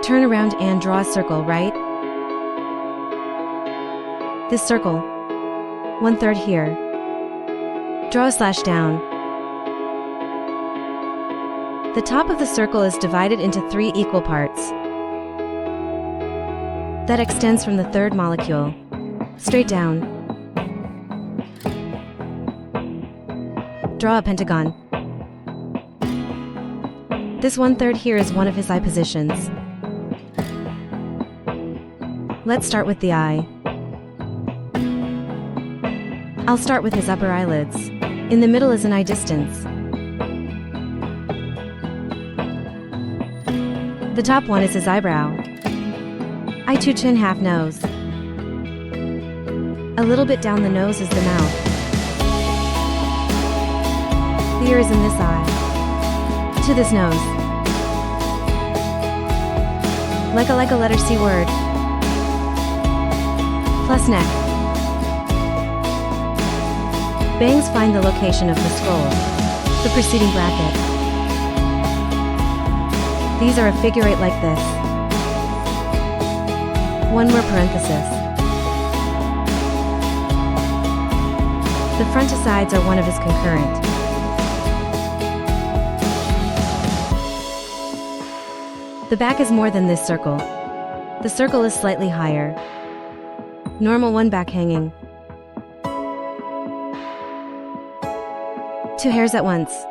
Turn around and draw a circle, right? This circle. 1/3 here. Draw a slash down. The top of the circle is divided into 3 equal parts. That extends from the third molecule, straight down. Draw a pentagon. This 1/3 here is one of his eye positions. Let's start with the eye. I'll start with his upper eyelids. In the middle is an eye distance. The top one is his eyebrow. Eye 2 chin half nose. A little bit down the nose is the mouth. The ear is in this eye. To this nose. Like a letter C word. Plus neck. Bangs find the location of the scroll. The preceding bracket. These are a figure 8 like this. One more parenthesis. The front to sides are one of his concurrent. The back is more than this circle. The circle is slightly higher. Normal one back hanging. 2 hairs at once.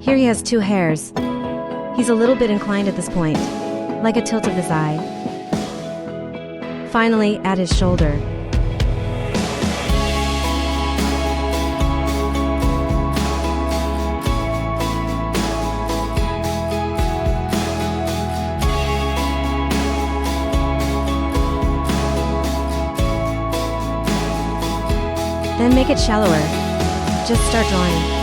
Here he has 2 hairs. He's a little bit inclined at this point, like a tilt of his eye. Finally, at his shoulder. Then make it shallower. Just start drawing.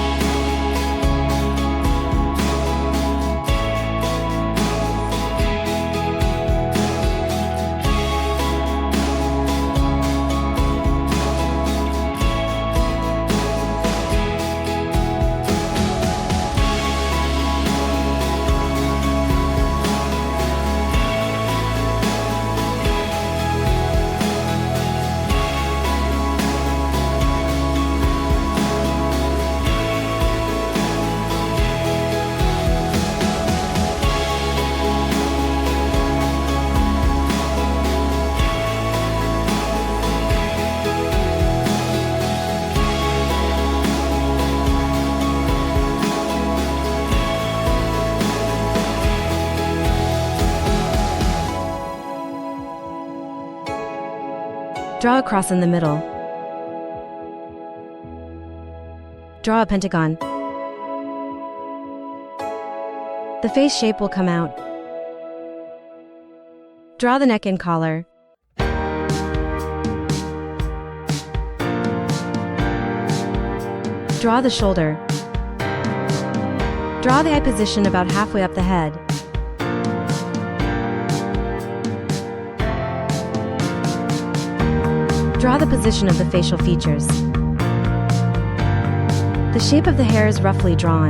Draw a cross in the middle. Draw a pentagon. The face shape will come out. Draw the neck and collar. Draw the shoulder. Draw the eye position about halfway up the head. Draw the position of the facial features. The shape of the hair is roughly drawn.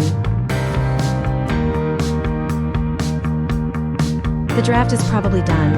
The draft is probably done.